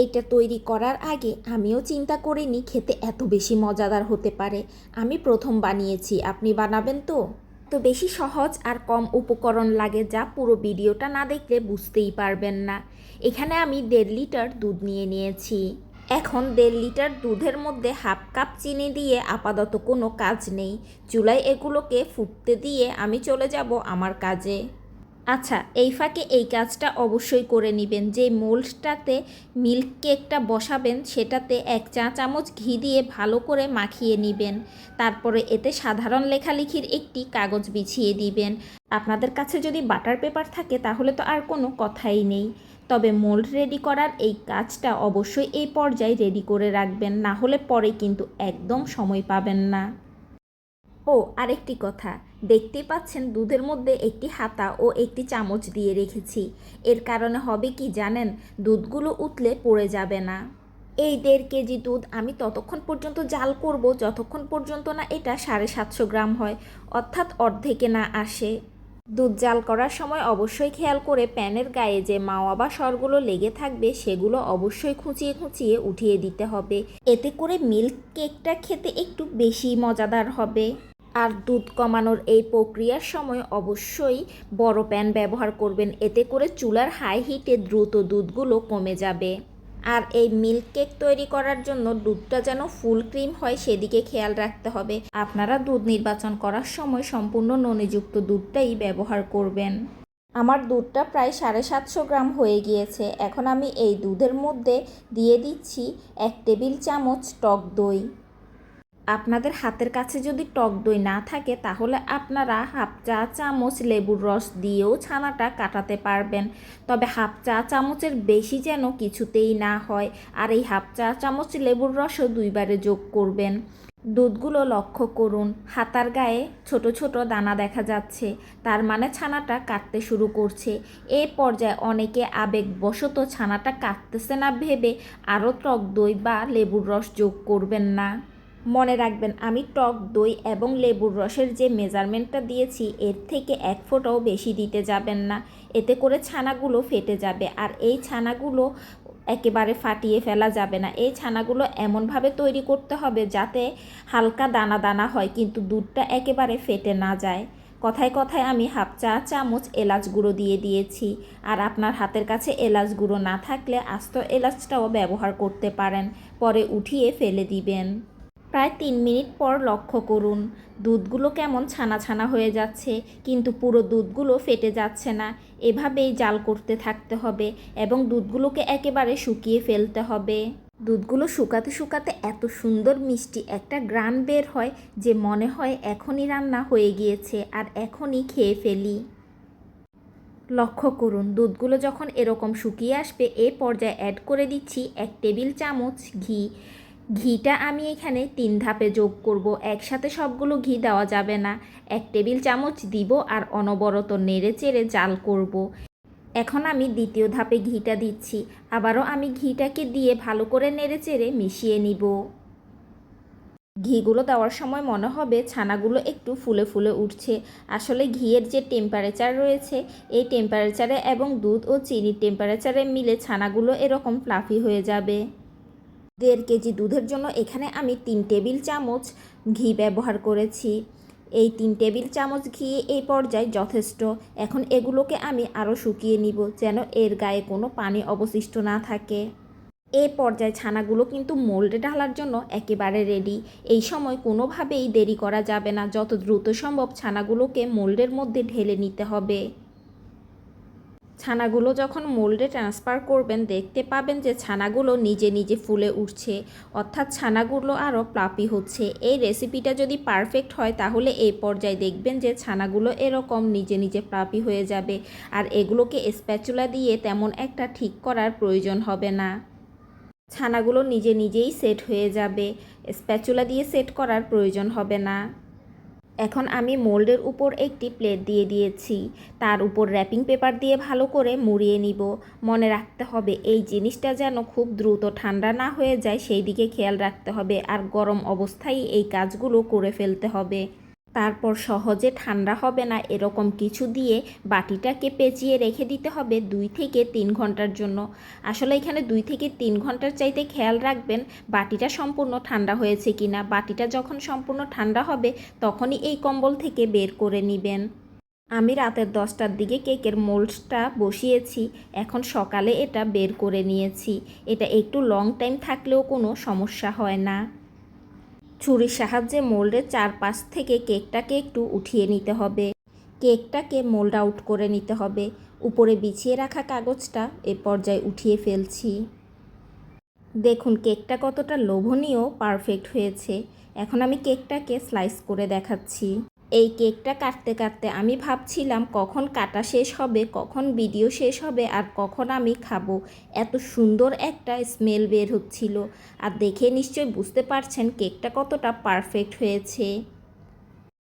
এইটা তৈরি করার আগে আমিও চিন্তা করিনি খেতে এত বেশি মজাদার হতে পারে। আমি প্রথম বানিয়েছি, আপনি বানাবেন তো? তো বেশি সহজ আর কম উপকরণ লাগে যা পুরো ভিডিওটা না দেখলে বুঝতেই পারবেন না। এখানে আমি 1.5 লিটার দুধ নিয়ে নিয়েছি। এখন 1.5 লিটার দুধের মধ্যে হাফ কাপ চিনি দিয়ে আপাতত কোনো কাজ নেই। চুলায় এগুলোকে ফুটতে দিয়ে আমি চলে যাব আমার কাজে। আচ্ছা, এই ফাঁকে এই কাজটা অবশ্যই করে নেবেন, যে মোল্ডটাতে মিল্ক কেকটা বসাবেন সেটাতে 1 চা চামচ ঘি দিয়ে ভালো করে মাখিয়ে নেবেন। তারপরে এতে সাধারণ লেখালেখির একটি কাগজ বিছিয়ে দিবেন। আপনাদের কাছে যদি বাটার পেপার থাকে তাহলে তো আর কোনো কথাই নেই। তবে মোল্ড রেডি করার এই কাজটা অবশ্যই এই পর্যায়ে রেডি করে রাখবেন, না হলে পরে কিন্তু একদম সময় পাবেন না। ও আরেকটি কথা, দেখতেই পাচ্ছেন দুধের মধ্যে একটি হাতা ও একটি চামচ দিয়ে রেখেছি। এর কারণে হবে কি জানেন, দুধগুলো উতলে পড়ে যাবে না। এই 1.5 কেজি দুধ আমি ততক্ষণ পর্যন্ত জাল করব যতক্ষণ পর্যন্ত না এটা 750 গ্রাম হয়, অর্থাৎ অর্ধেকে না আসে। দুধ জাল করার সময় অবশ্যই খেয়াল করে প্যানের গায়ে যে মাওয়া বা সরগুলো লেগে থাকবে সেগুলো অবশ্যই খুঁচিয়ে খুঁচিয়ে উঠিয়ে দিতে হবে। এতে করে মিল্ক কেকটা খেতে একটু বেশি মজাদার হবে। আর দুধ কমানোর এই প্রক্রিয়ার সময় অবশ্যই বড় প্যান ব্যবহার করবেন, এতে করে চুলার হাই হিটে দ্রুত দুধগুলো কমে যাবে। আর এই মিল্ক কেক তৈরি করার জন্য দুধটা যেন ফুল ক্রিম হয় সেদিকে খেয়াল রাখতে হবে। আপনারা দুধ নির্বাচন করার সময় সম্পূর্ণ ননিযুক্ত দুধটাই ব্যবহার করবেন। আমার দুধটা প্রায় 750 গ্রাম হয়ে গিয়েছে। এখন আমি এই দুধের মধ্যে দিয়ে দিচ্ছি 1 টেবিল চামচ টক দই। আপনাদের হাতের কাছে যদি টক দই না থাকে তাহলে আপনারা হাফ চা চামচ লেবুর রস দিয়েও ছানাটা কাটাতে পারবেন। তবে হাফ চা চামচের বেশি যেন কিছুতেই না হয়। আর এই হাফ চা চামচ লেবুর রসও 2বারে যোগ করবেন। দুধগুলো লক্ষ্য করুন, হাতার গায়ে ছোট ছোট দানা দেখা যাচ্ছে, তার মানে ছানাটা কাটতে শুরু করছে। এই পর্যায়ে অনেকে আবেগবশত ছানাটা কাটতেছে না ভেবে আরও টক দই বা লেবুর রস যোগ করবেন না। মনে রাখবেন, আমি টক দই এবং লেবুর রসের যে মেজারমেন্টটা দিয়েছি এর থেকে 1 ফোঁটাও বেশি দিতে যাবেন না। এতে করে ছানাগুলো ফেটে যাবে, আর এই ছানাগুলো একেবারে ফাটিয়ে ফেলা যাবে না। এই ছানাগুলো এমনভাবে তৈরি করতে হবে যাতে হালকা দানা দানা হয়, কিন্তু দুধটা একেবারে ফেটে না যায়। কথায় কথায় আমি হাফ চা চামচ এলাচ গুঁড়ো দিয়ে দিয়েছি। আর আপনার হাতের কাছে এলাচ গুঁড়ো না থাকলে আস্ত এলাচটাও ব্যবহার করতে পারেন, পরে উঠিয়ে ফেলে দিবেন। প্রায় 3 মিনিট পর লক্ষ্য করুন, দুধগুলো কেমন ছানা ছানা হয়ে যাচ্ছে, কিন্তু পুরো দুধগুলো ফেটে যাচ্ছে না। এভাবেই জাল করতে থাকতে হবে এবং দুধগুলোকে একেবারে শুকিয়ে ফেলতে হবে। দুধগুলো শুকাতে শুকাতে এত সুন্দর মিষ্টি একটা গ্রান বের হয় যে মনে হয় এখনই রান্না হয়ে গিয়েছে আর এখনই খেয়ে ফেলি। লক্ষ্য করুন, দুধগুলো যখন এরকম শুকিয়ে আসবে এ পর্যায়ে অ্যাড করে দিচ্ছি 1 টেবিল চামচ ঘি। ঘিটা আমি এখানে 3 ধাপে যোগ করব, একসাথে সবগুলো ঘি দেওয়া যাবে না। 1 টেবিল চামচ দিব আর অনবরত নেড়ে চেড়ে জাল করব। এখন আমি দ্বিতীয় ধাপে ঘিটা দিচ্ছি, আবারও আমি ঘিটাকে দিয়ে ভালো করে নেড়ে চেড়ে মিশিয়ে নিব। ঘিগুলো দেওয়ার সময় মনে হবে ছানাগুলো একটু ফুলে ফুলে উঠছে। আসলে ঘিয়ের যে টেম্পারেচার রয়েছে এই টেম্পারেচারে এবং দুধ ও চিনির টেম্পারেচারে মিলে ছানাগুলো এরকম ফ্লাফি হয়ে যাবে। 1.5 কেজি দুধের জন্য এখানে আমি 3 টেবিল চামচ ঘি ব্যবহার করেছি। এই 3 টেবিল চামচ ঘি এই পর্যায়ে যথেষ্ট। এখন এগুলোকে আমি আরও শুকিয়ে নিব যেন এর গায়ে কোনো পানি অবশিষ্ট না থাকে। এই পর্যায়ে ছানাগুলো কিন্তু মোল্ডে ঢালার জন্য একেবারে রেডি। এই সময় কোনোভাবেই দেরি করা যাবে না, যত দ্রুত সম্ভব ছানাগুলোকে মোল্ডের মধ্যে ঢেলে নিতে হবে। ছানাগুলো যখন মোল্ডে ট্রান্সফার করবেন দেখতে পাবেন যে ছানাগুলো নিজে নিজে ফুলে উঠছে, অর্থাৎ ছানাগুলো আরও প্লাপি হচ্ছে। এই রেসিপিটা যদি পারফেক্ট হয় তাহলে এই পর্যায়ে দেখবেন যে ছানাগুলো এরকম নিজে নিজে প্লাপি হয়ে যাবে, আর এগুলোকে স্প্যাচুলা দিয়ে তেমন একটা ঠিক করার প্রয়োজন হবে না। ছানাগুলো নিজে নিজেই সেট হয়ে যাবে, স্প্যাচুলা দিয়ে সেট করার প্রয়োজন হবে না। এখন আমি মোল্ডের উপর একটি প্লেট দিয়ে দিয়েছি, তার উপর র্যাপিং পেপার দিয়ে ভালো করে মুড়িয়ে নিব। মনে রাখতে হবে এই জিনিসটা যেন খুব দ্রুত ঠান্ডা না হয়ে যায় সেই দিকে খেয়াল রাখতে হবে, আর গরম অবস্থায় এই কাজগুলো করে ফেলতে হবে। তারপর সহজে ঠান্ডা হবে না এরকম কিছু দিয়ে বাটিটাকে পেঁচিয়ে রেখে দিতে হবে 2 থেকে 3 ঘন্টার জন্য। আসলে এখানে 2 থেকে 3 ঘন্টার চাইতে খেয়াল রাখবেন বাটিটা সম্পূর্ণ ঠান্ডা হয়েছে কিনা। বাটিটা যখন সম্পূর্ণ ঠান্ডা হবে তখনই এই কম্বল থেকে বের করে নেবেন। আমি রাতের 10টার দিকে কেকের মোল্ডটা বসিয়েছি, এখন সকালে এটা বের করে নিয়েছি। এটা একটু লং টাইম থাকলেও কোনো সমস্যা হয় না। ছুরির সাহায্যে মোল্ডের চারপাশ থেকে কেকটাকে একটু উঠিয়ে নিতে হবে। কেকটাকে মোল্ড আউট করে নিতে হবে। উপরে বিছিয়ে রাখা কাগজটা এ পর্যায়ে উঠিয়ে ফেলছি। দেখুন কেকটা কতটা লোভনীয় পারফেক্ট হয়েছে। এখন আমি কেকটাকে স্লাইস করে দেখাচ্ছি। এই কেকটা কাটতে কাটতে আমি ভাবছিলাম কখন কাটা শেষ হবে, কখন ভিডিও শেষ হবে আর কখন আমি খাবো। এত সুন্দর একটা স্মেল বের হচ্ছিল। আর দেখে নিশ্চয়ই বুঝতে পারছেন কেকটা কতটা পারফেক্ট হয়েছে।